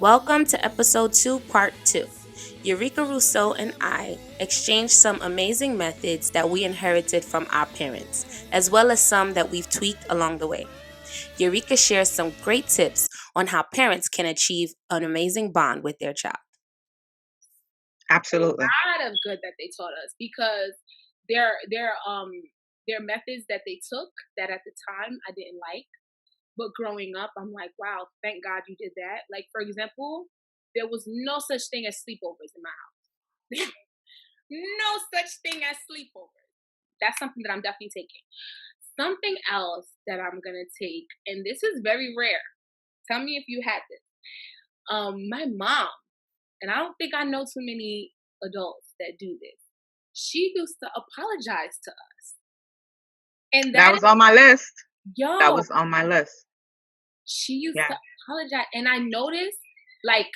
Welcome to episode 2, part 2. Urilka Rousseau and I exchanged some amazing methods that we inherited from our parents, as well as some that we've tweaked along the way. Eureka shares some great tips on how parents can achieve an amazing bond with their child. Absolutely. A lot of good that they taught us because their methods that they took that at the time I didn't like, but growing up I'm like, wow, thank God you did that. Like, for example, there was no such thing as sleepovers in my house. No such thing as sleepovers. That's something that I'm definitely taking. Something else that I'm gonna take, and this is very rare. Tell me if you had this. My mom, and I don't think I know too many adults that do this. She used to apologize to us, and That was on my list. yo, That was on my list. she used Yeah. to apologize, and I noticed, like,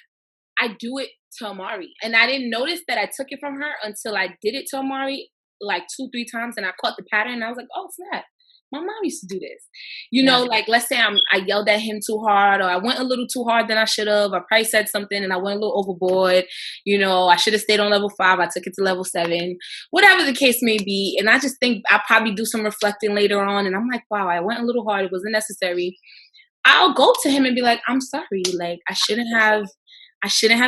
I do it to Amari, and I didn't notice that I took it from her until I did it to Amari like 2-3 times, and I caught the pattern, and I was like, oh snap. My mom used to do this. Like, let's say I yelled at him too hard, or I went a little too hard than I should have. I probably said something and I went a little overboard. I should have stayed on level 5. I took it to level 7. Whatever the case may be. And I just think I'll probably do some reflecting later on. And I'm like, wow, I went a little hard. It wasn't necessary. I'll go to him and be like, I'm sorry. Like, I shouldn't have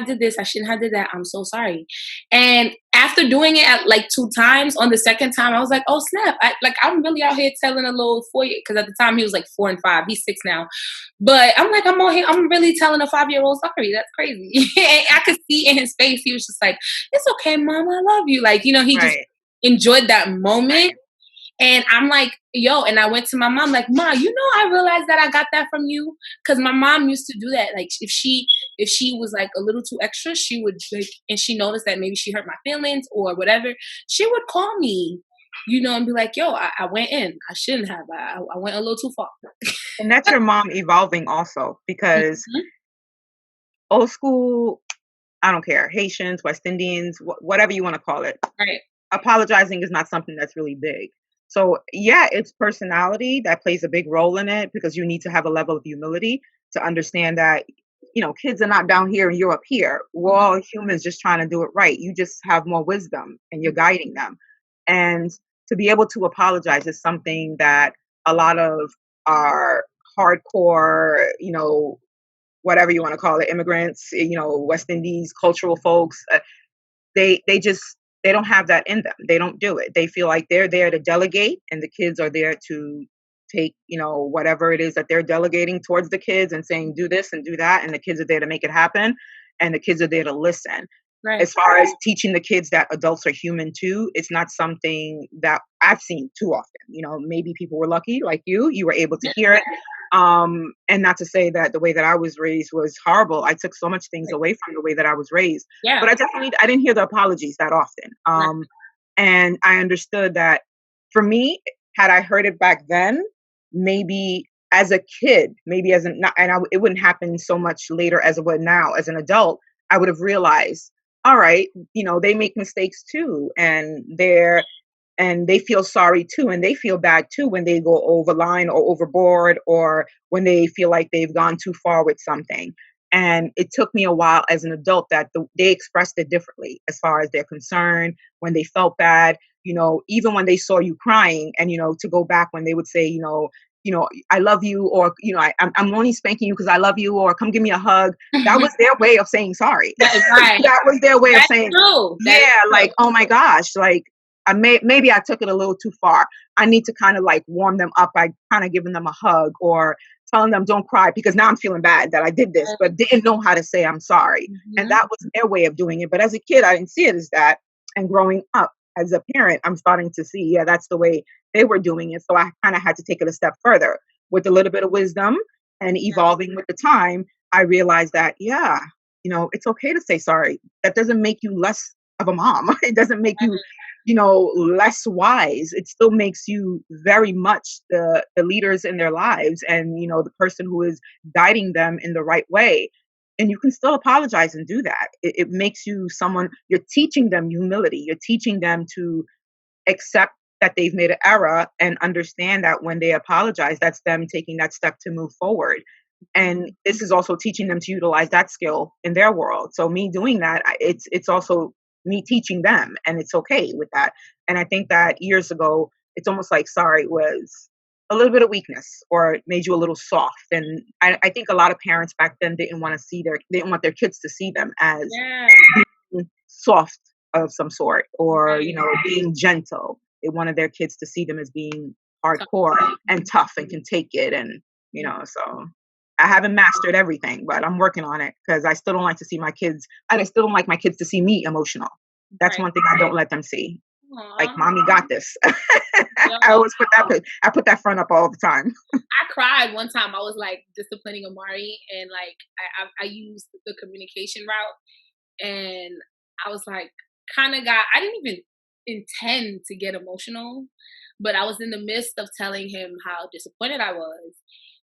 did this. I shouldn't have did that. I'm so sorry. And after doing it at like 2 times, on the second time, I was like, oh snap. I'm really out here telling a little 4-year, because at the time he was like 4 and 5. He's 6 now. But I'm like, I'm out here, I'm really telling a 5-year-old sorry. That's crazy. And I could see in his face, he was just like, it's okay, mom, I love you. Like, he just enjoyed that moment. And I'm like, yo, and I went to my mom like, Ma, I realized that I got that from you. Because my mom used to do that. Like, if she was like a little too extra, she would like, and she noticed that maybe she hurt my feelings or whatever, she would call me, and be like, yo, I went in. I shouldn't have. I went a little too far. And that's your mom evolving also, because old school, I don't care, Haitians, West Indians, whatever you want to call it. Right. Apologizing is not something that's really big. So yeah, it's personality that plays a big role in it, because you need to have a level of humility to understand that, kids are not down here and you're up here. We're all humans just trying to do it right. You just have more wisdom and you're guiding them. And to be able to apologize is something that a lot of our hardcore, whatever you want to call it, immigrants, West Indies, cultural folks, they don't have that in them. They don't do it. They feel like they're there to delegate, and the kids are there to take, whatever it is that they're delegating towards the kids and saying, do this and do that. And the kids are there to make it happen. And the kids are there to listen. Right. As far as teaching the kids that adults are human too, it's not something that I've seen too often. Maybe people were lucky like you were able to hear it. And not to say that the way that I was raised was horrible. I took so much things away from the way that I was raised. Yeah. But I didn't hear the apologies that often. And I understood that for me, had I heard it back then, maybe as a kid, it wouldn't happen so much later as it would now. As an adult, I would have realized, all right, they make mistakes too, and they feel sorry too, and they feel bad too when they go over line or overboard, or when they feel like they've gone too far with something. And it took me a while as an adult that they expressed it differently as far as their concern, when they felt bad, even when they saw you crying, and, to go back when they would say, I love you, or, I'm only spanking you because I love you, or come give me a hug. That was their way of saying sorry. Right. That was their way of saying, true. like, oh my gosh, like, maybe I took it a little too far. I need to kind of like warm them up by kind of giving them a hug, or telling them don't cry, because now I'm feeling bad that I did this, but didn't know how to say I'm sorry. And that was their way of doing it. But as a kid, I didn't see it as that. And growing up as a parent, I'm starting to see, that's the way they were doing it. So I kind of had to take it a step further with a little bit of wisdom and evolving with the time. I realized that, it's okay to say sorry. That doesn't make you less of a mom. It doesn't make you, less wise. It still makes you very much the leaders in their lives, and, the person who is guiding them in the right way. And you can still apologize and do that. It makes you someone, you're teaching them humility. You're teaching them to accept that they've made an error and understand that when they apologize, that's them taking that step to move forward. And this is also teaching them to utilize that skill in their world. So me doing that, it's also me teaching them, and it's okay with that. And I think that years ago, it's almost like sorry was a little bit of weakness, or it made you a little soft. And I think a lot of parents back then didn't want their kids to see them as Yeah. being soft of some sort, or Right. being gentle. They wanted their kids to see them as being Tough. hardcore and tough and can take it. And so I haven't mastered everything, but I'm working on it, because I still don't like to see my kids, and I still don't like my kids to see me emotional. That's Right. one thing I don't let them see. Like, Aw. mommy got this. Yo, I always put that front up all the time. I cried one time. I was like disciplining Amari, and like I used the communication route, and I was like I didn't even intend to get emotional, but I was in the midst of telling him how disappointed I was.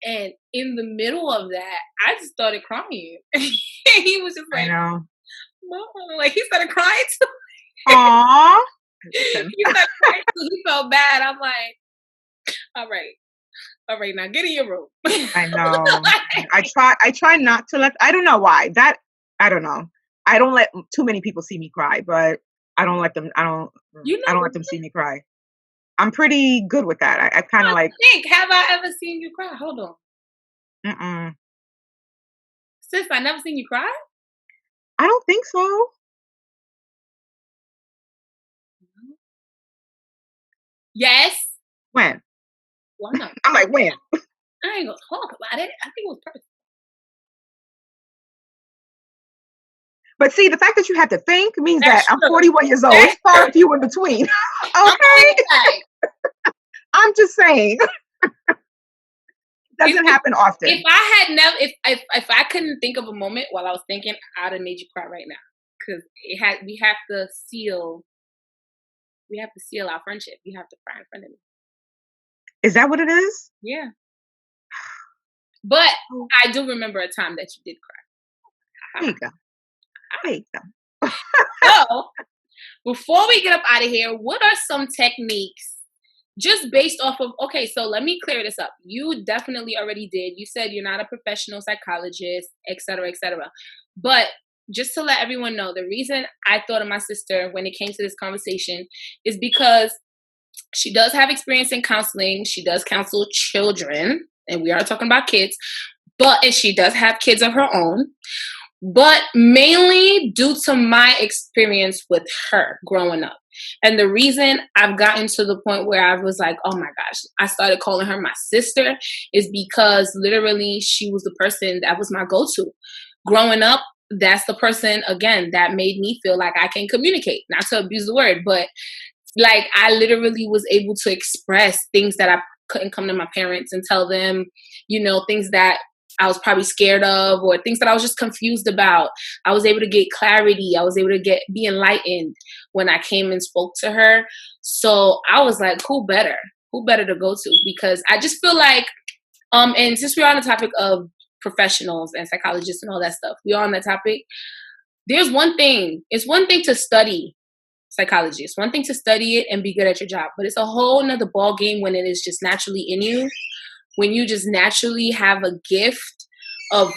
And in the middle of that, I just started crying. And he was just I like, know. Mama, like he started crying too. Aww. He started crying too. He felt bad. I'm like, all right, now get in your room. I know. I try not to let. I don't know why. I don't know. I don't let too many people see me cry, but I don't let them. You I know, don't let them see me cry. I'm pretty good with that. I kind of like. have I ever seen you cry? Hold on, Mm-mm. sis. I never seen you cry. I don't think so. Yes. When? Well, I'm not. I'm like, when? I ain't gonna talk about it. I think it was personal. But see, the fact that you had to think means that That's I'm true. 41 years old. That's It's far and few in between. I'm Okay? like, I'm just saying. Doesn't happen often. if I had never, if I couldn't think of a moment while I was thinking, I'd have made you cry right now, because we have to seal our friendship. You have to cry in front of me. Is that what it is? Yeah. But I do remember a time that you did cry. There you go. There you go. So before we get up out of here, what are some techniques just based off of, okay, so let me clear this up. You definitely already did. You said you're not a professional psychologist, et cetera, et cetera. But just to let everyone know, the reason I thought of my sister when it came to this conversation is because she does have experience in counseling. She does counsel children, and we are talking about kids, and she does have kids of her own. But mainly due to my experience with her growing up. And the reason I've gotten to the point where I was like, oh my gosh, I started calling her my sister, is because literally she was the person that was my go-to. Growing up, that's the person, again, that made me feel like I can communicate. Not to abuse the word, but like I literally was able to express things that I couldn't come to my parents and tell them, things that I was probably scared of, or things that I was just confused about. I was able to get clarity. I was able to be enlightened when I came and spoke to her. So I was like, who better? Who better to go to? Because I just feel like, and since we're on the topic of professionals and psychologists and all that stuff, we're on that topic. There's one thing. It's one thing to study psychology. It's one thing to study it and be good at your job, but it's a whole nother ball game when it is just naturally in you. When you just naturally have a gift of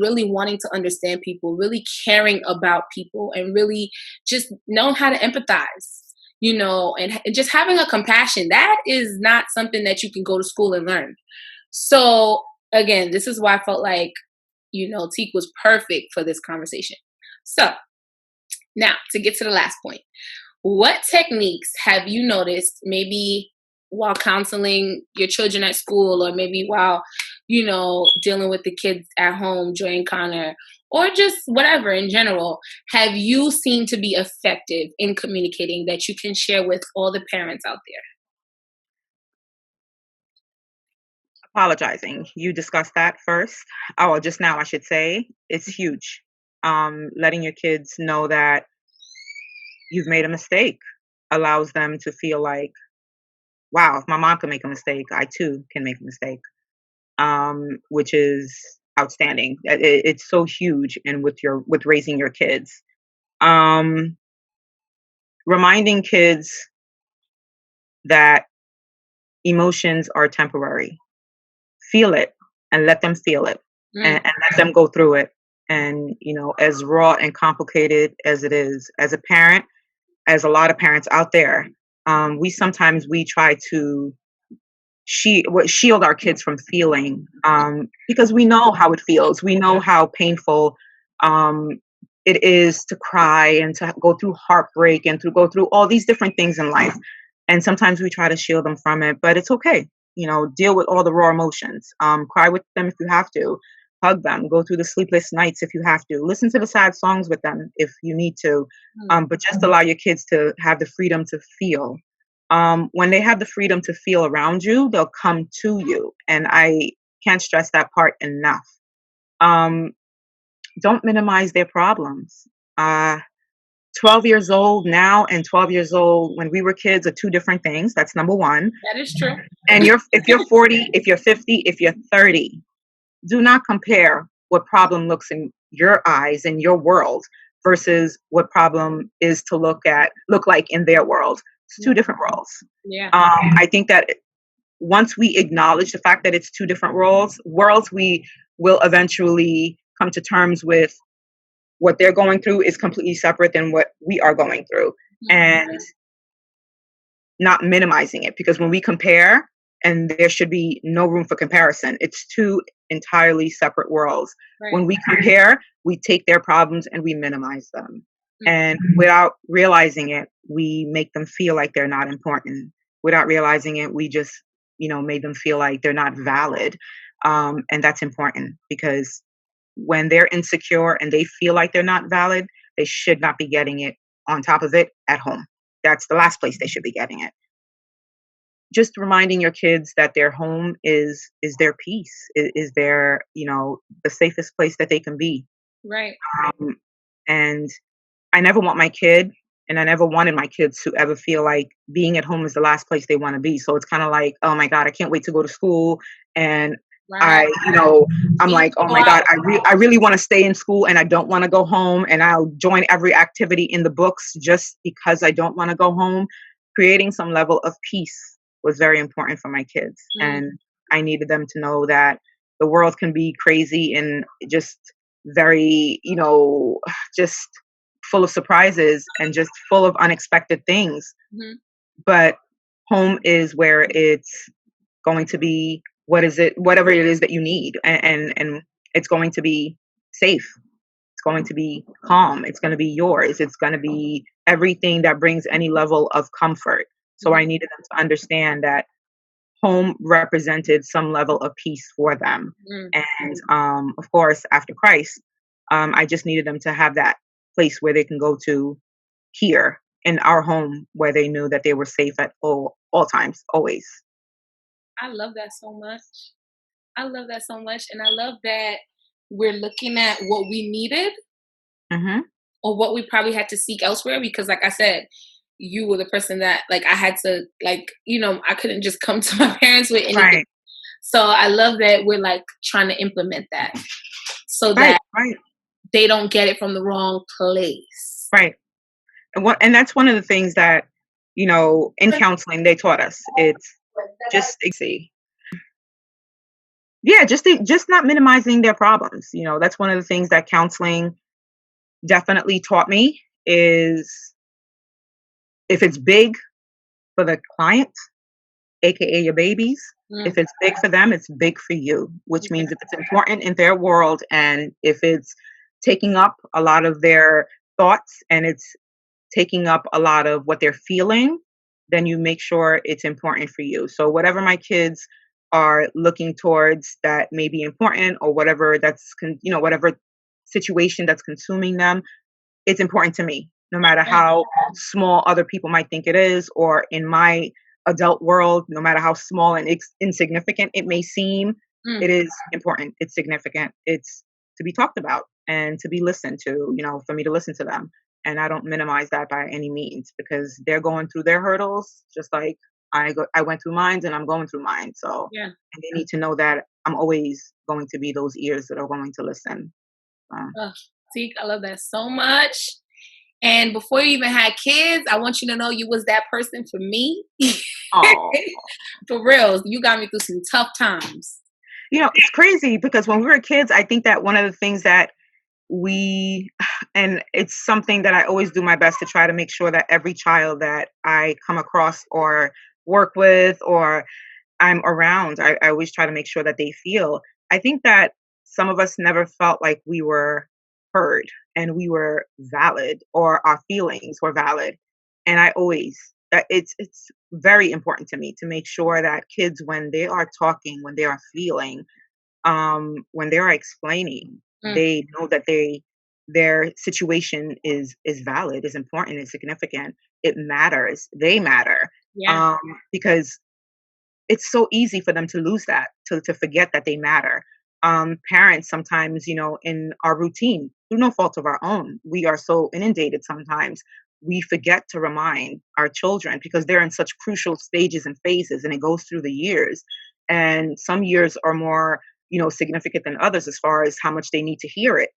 really wanting to understand people, really caring about people, and really just knowing how to empathize, and just having a compassion. That is not something that you can go to school and learn. So again, this is why I felt like, Teak was perfect for this conversation. So now to get to the last point, what techniques have you noticed maybe while counseling your children at school, or maybe while, dealing with the kids at home during Connor, or just whatever in general, have you seen to be effective in communicating that you can share with all the parents out there? Apologizing. You discussed that first. Oh, just now, I should say. It's huge. Letting your kids know that you've made a mistake allows them to feel like, wow, if my mom can make a mistake, I too can make a mistake, which is outstanding. It's so huge, and with raising your kids, reminding kids that emotions are temporary. Feel it and let them feel it. and let them go through it. And, as raw and complicated as it is, as a parent, as a lot of parents out there, we try to shield our kids from feeling, because we know how it feels. We know how painful um, it is to cry and to go through heartbreak and to go through all these different things in life. And sometimes we try to shield them from it, but it's okay. Deal with all the raw emotions. Cry with them if you have to. Hug them. Go through the sleepless nights if you have to. Listen to the sad songs with them if you need to. But just allow your kids to have the freedom to feel. When they have the freedom to feel around you, they'll come to you. And I can't stress that part enough. Don't minimize their problems. 12 years old now and 12 years old when we were kids are two different things. That's number one. That is true. And if you're 40, if you're 50, if you're 30, do not compare what problem looks in your eyes, in your world, versus what problem is to look like in their world. It's two different worlds. Yeah. I think that once we acknowledge the fact that it's two different worlds, we will eventually come to terms with what they're going through is completely separate than what we are going through, and not minimizing it, because when we compare, and there should be no room for comparison, it's two entirely separate worlds. Right. When we compare, we take their problems and we minimize them. And without realizing it, we make them feel like they're not important. Without realizing it, we just, made them feel like they're not valid. And that's important, because when they're insecure and they feel like they're not valid, they should not be getting it on top of it at home. That's the last place they should be getting it. Just reminding your kids that their home is their peace, is their, the safest place that they can be. Right. And I never want my kid, and I never wanted my kids to ever feel like being at home is the last place they want to be. So it's kind of like, oh my God, I can't wait to go to school. And right. I'm like, oh my God, I really want to stay in school and I don't want to go home. And I'll join every activity in the books just because I don't want to go home. Creating some level of peace was very important for my kids. And I needed them to know that the world can be crazy and just very, just full of surprises and just full of unexpected things. But home is where it's going to be, whatever it is that you need. And it's going to be safe. It's going to be calm. It's going to be yours. It's going to be everything that brings any level of comfort. So I needed them to understand that home represented some level of peace for them. And of course, after Christ, I just needed them to have that place where they can go to here in our home, where they knew that they were safe at all times, always. I love that so much. I love that so much. And I love that we're looking at what we needed or what we probably had to seek elsewhere. Because like I said, you were the person that like I had to I couldn't just come to my parents with anything. Right. So I love that we're like trying to implement that so that they don't get it from the wrong place. Right. And that's one of the things that, in counseling they taught us. It's just just not minimizing their problems. That's one of the things that counseling definitely taught me is, if it's big for the client, aka your babies, if it's big for them, it's big for you, which means if it's important in their world and if it's taking up a lot of their thoughts and it's taking up a lot of what they're feeling, then you make sure it's important for you. So whatever my kids are looking towards that may be important, or whatever whatever situation that's consuming them, it's important to me, no matter how small other people might think it is, or in my adult world, no matter how small and insignificant it may seem, it is important. It's significant. It's to be talked about and to be listened to, for me to listen to them. And I don't minimize that by any means, because they're going through their hurdles just like I went through mine, and I'm going through mine. So and they need to know that I'm always going to be those ears that are going to listen. See, I love that so much. And before you even had kids, I want you to know you was that person for me. For real. You got me through some tough times. It's crazy because when we were kids, I think that one of the things that and it's something that I always do my best to try to make sure that every child that I come across or work with or I'm around, I always try to make sure that they feel. I think that some of us never felt like we were heard and we were valid or our feelings were valid. And I always that it's very important to me to make sure that kids when they are talking, when they are feeling, when they are explaining, Mm, they know that their situation is valid, is important, is significant. It matters. They matter. yeah, Um, because it's so easy for them to lose that, to forget that they matter. Parents sometimes, in our routine, through no fault of our own, we are so inundated sometimes. We forget to remind our children because they're in such crucial stages and phases, and it goes through the years. And some years are more, significant than others as far as how much they need to hear it.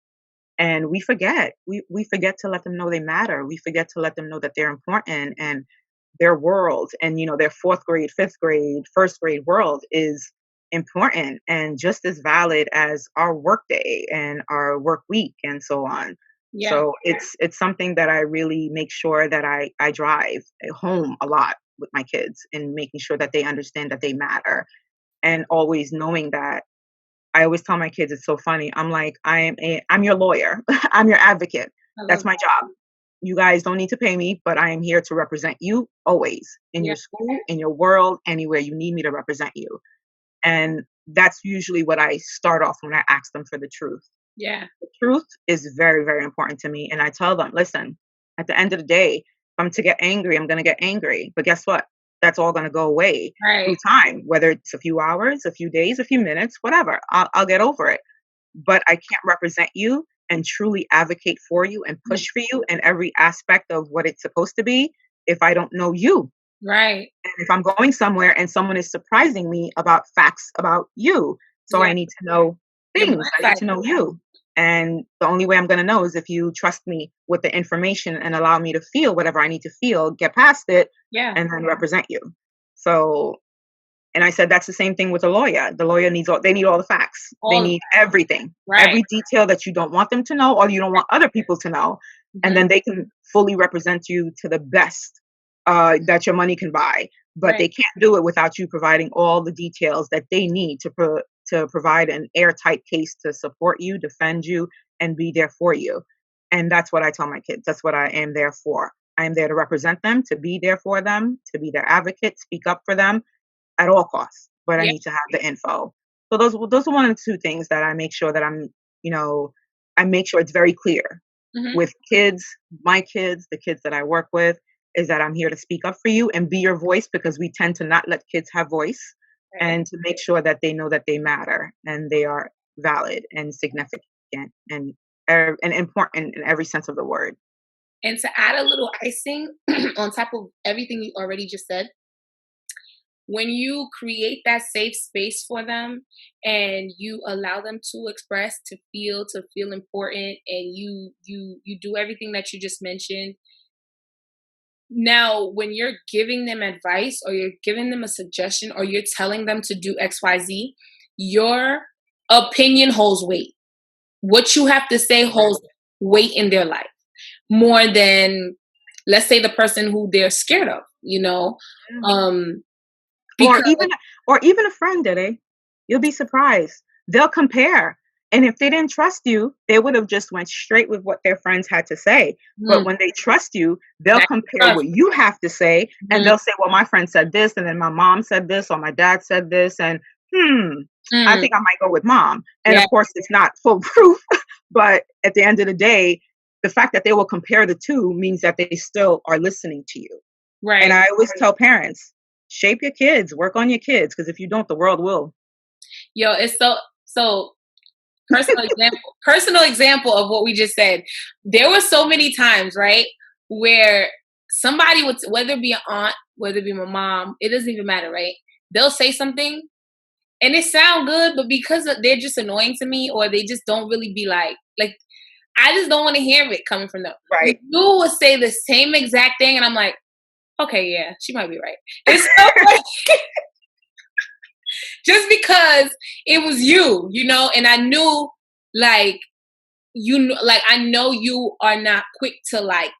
And we forget. We forget to let them know they matter. We forget to let them know that they're important and their world and their fourth grade, fifth grade, first grade world is important and just as valid as our work day and our work week and so on. yeah, So it's something that I really make sure that I drive home a lot with my kids and making sure that they understand that they matter and always knowing that I always tell my kids it's so funny. I'm like, I'm your lawyer. I'm your advocate. I That's love my job. You guys don't need to pay me, but I am here to represent you always in yeah, your school, in your world, anywhere you need me to represent you. And that's usually what I start off when I ask them for the truth. yeah, The truth is very, very important to me. And I tell them, listen, at the end of the day, if I'm to get angry, I'm going to get angry. But guess what? That's all going to go away through right, time, whether it's a few hours, a few days, a few minutes, whatever. I'll get over it. But I can't represent you and truly advocate for you and mm, push for you in every aspect of what it's supposed to be if I don't know you. right, And if I'm going somewhere and someone is surprising me about facts about you, so yeah. I need to know Your things. blind I need side, to know you. And the only way I'm going to know is if you trust me with the information and allow me to feel whatever I need to feel, get past it, yeah, and then represent you. So, and I said that's the same thing with a lawyer. The lawyer needs they need all the facts. They all of need everything, right. every detail that you don't want them to know or you don't want other people to know, and Mhm, then they can fully represent you to the best that your money can buy. But right, they can't do it without you providing all the details that they need to provide an airtight case to support you, defend you, and be there for you. And that's what I tell my kids. That's what I am there for. I am there to represent them, to be there for them, to be their advocate, speak up for them at all costs, but I yeah, need to have the info. So those are one of the two things that I make sure that you know, I make sure it's very clear mhm, with kids, my kids, the kids that I work with, is that I'm here to speak up for you and be your voice because we tend to not let kids have voice right. and to make sure that they know that they matter and they are valid and significant and and important in every sense of the word. And to add a little icing on top of everything you already just said, when you create that safe space for them and you allow them to express, to feel important, and you do everything that you just mentioned. Now, when you're giving them advice or you're giving them a suggestion or you're telling them to do XYZ, your opinion holds weight. What you have to say holds weight in their life more than, let's say, the person who they're scared of, Yeah. um Or because even a friend, Dede. You'll be surprised. They'll compare. And if they didn't trust you, they would have just went straight with what their friends had to say. But mm, when they trust you, they'll that compare trust. what you have to say and Mhm, they'll say, well, my friend said this, and then my mom said this, or my dad said this, and hmm, I mm, think I might go with mom. And yeah, of course, it's not full proof, but at the end of the day, the fact that they will compare the two means that they still are listening to you. And right. I always tell parents, shape your kids, work on your kids, because if you don't, the world will. Yo, it's so personal example of what we just said. There were so many times, right, where somebody would, whether it be an aunt, whether it be my mom, it doesn't even matter, right? They'll say something and it sound good, but because they're just annoying to me, or they just don't really be like I just don't want to hear it coming from them. You Right. would say the same exact thing, and I'm like, okay, yeah, she might be right. It's so funny. just because it was you, and I knew, like, like, I know you are not quick to, like,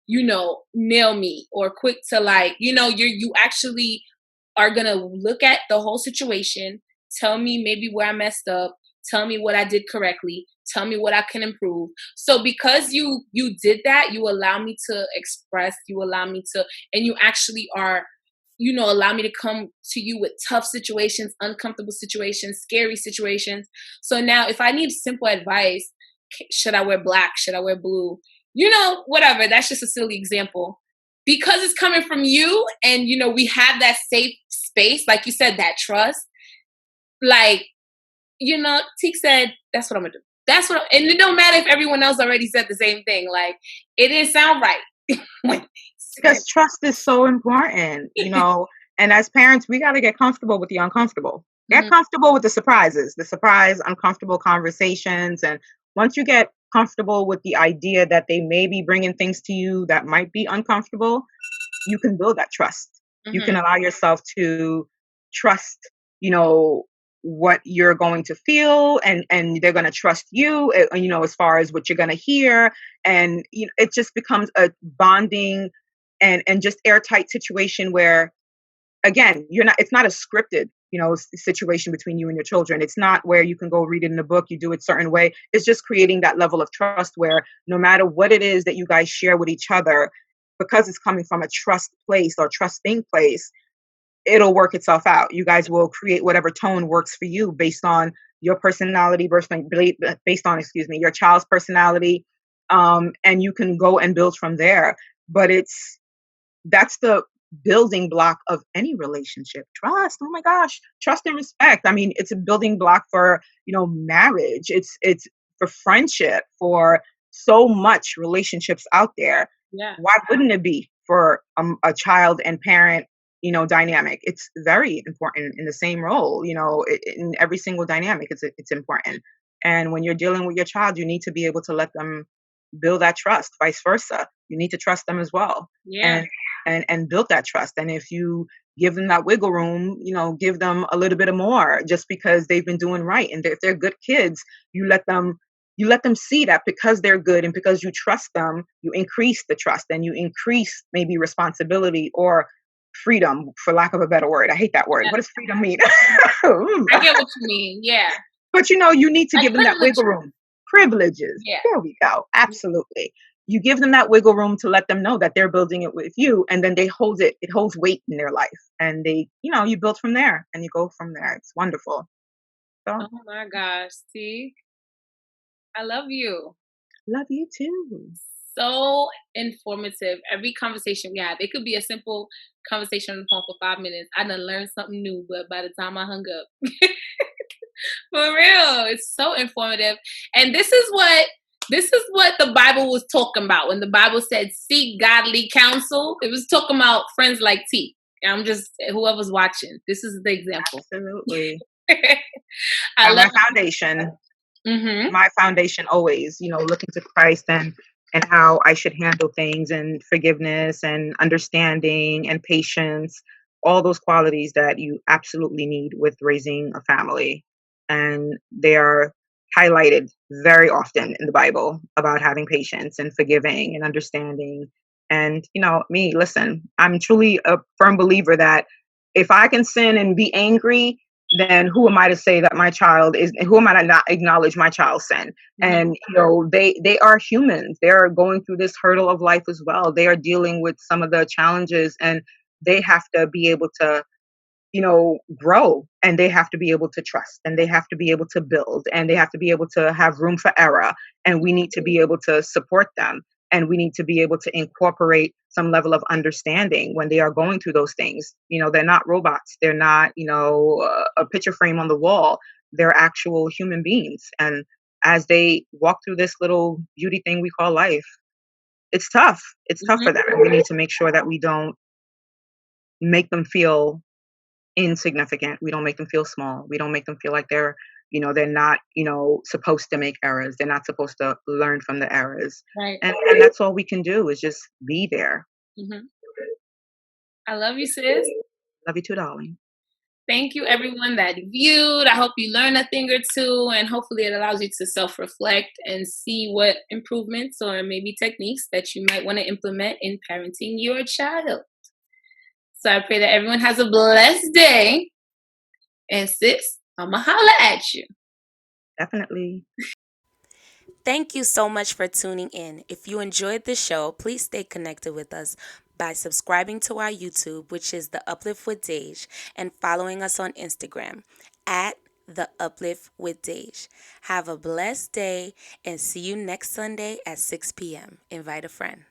nail me, or quick to, like, you actually are gonna look at the whole situation, tell me maybe where I messed up, tell me what I did correctly, tell me what I can improve. So because you did that, you allow me to express, you allow me to, and you actually are, allow me to come to you with tough situations, uncomfortable situations, scary situations. So now if I need simple advice, should I wear black? Should I wear blue? Whatever. That's just a silly example. Because it's coming from you, and we have that safe space, like you said, that trust. Like, Teak said, that's what I'm gonna do. And it don't matter if everyone else already said the same thing. Like, it didn't sound right when they said Because trust is so important, and as parents, we got to get comfortable with the uncomfortable. Get Mhm. comfortable with the surprises, uncomfortable conversations. And once you get comfortable with the idea that they may be bringing things to you that might be uncomfortable, you can build that trust. You can Mhm. allow yourself to trust, you know, what you're going to feel, and they're going to trust you, as far as what you're going to hear. And it just becomes a bonding and just airtight situation where, again, it's not a scripted, situation between you and your children. It's not where you can go read it in a book, you do it certain way. It's just creating that level of trust where no matter what it is that you guys share with each other, because it's coming from a trust place or trusting place, it'll work itself out. You guys will create whatever tone works for you based on your personality, based on, excuse me, your child's personality. And you can go and build from there. But that's the building block of any relationship. Trust. Oh my gosh. Trust and respect. I mean, it's a building block for, marriage. It's for friendship, for so much relationships out there. Yeah. Why wouldn't it be for a child and parent, dynamic? It's very important in the same role, in every single dynamic. It's important. And when you're dealing with your child, you need to be able to let them build that trust, vice versa. You need to trust them as well. Yeah. And build that trust. And if you give them that wiggle room, give them a little bit of more just because they've been doing right. And if they're good kids, you let them see that because they're good and because you trust them, you increase the trust and you increase maybe responsibility or freedom, for lack of a better word. I hate that word. Yeah. What does freedom mean? I get what you mean. Yeah. But you need to Like give them that privilege. wiggle room. Privileges. Yeah. There we go. Absolutely. You give them that wiggle room to let them know that they're building it with you, and then it holds weight in their life. And you build from there and you go from there. It's wonderful. So Oh my gosh. See, I love you. love you too. So informative. Every conversation we have, it could be a simple conversation on the phone for 5 minutes. I done learned something new, but by the time I hung up, for real, it's so informative. And this is what the Bible was talking about when the Bible said seek godly counsel. It was talking about friends like T. And I'm just, whoever's watching, this is the example. Absolutely. I love My foundation. it. Mm-hmm. My foundation always, looking to Christ and how I should handle things, and forgiveness and understanding and patience, all those qualities that you absolutely need with raising a family. And they are highlighted very often in the Bible about having patience and forgiving and understanding. And me, listen, I'm truly a firm believer that if I can sin and be angry, then who am I to say that my child is, who am I to not acknowledge my child's sin? Mm-hmm. And they are humans. They're going through this hurdle of life as well. They are dealing with some of the challenges, and they have to be able to grow, and they have to be able to trust, and they have to be able to build, and they have to be able to have room for error. And we need to be able to support them, and we need to be able to incorporate some level of understanding when they are going through those things. They're not robots. They're not, a picture frame on the wall. They're actual human beings. And as they walk through this little beauty thing we call life, it's tough. It's tough Mm-hmm. for them. And we need to make sure that we don't make them feel insignificant. We don't make them feel small. We don't make them feel like they're not, supposed to make errors. They're not supposed to learn from the errors. Right. And that's all we can do is just be there. Mm-hmm. I love you, sis. Love you too, darling. Thank you, everyone that viewed. I hope you learned a thing or two, and hopefully, it allows you to self reflect and see what improvements or maybe techniques that you might want to implement in parenting your child. So, I pray that everyone has a blessed day. And, sis, I'm going to holla at you. Definitely. Thank you so much for tuning in. If you enjoyed the show, please stay connected with us by subscribing to our YouTube, which is The Uplift with Dej, and following us on Instagram at The Uplift with Dej. Have a blessed day and see you next Sunday at 6 p.m. Invite a friend.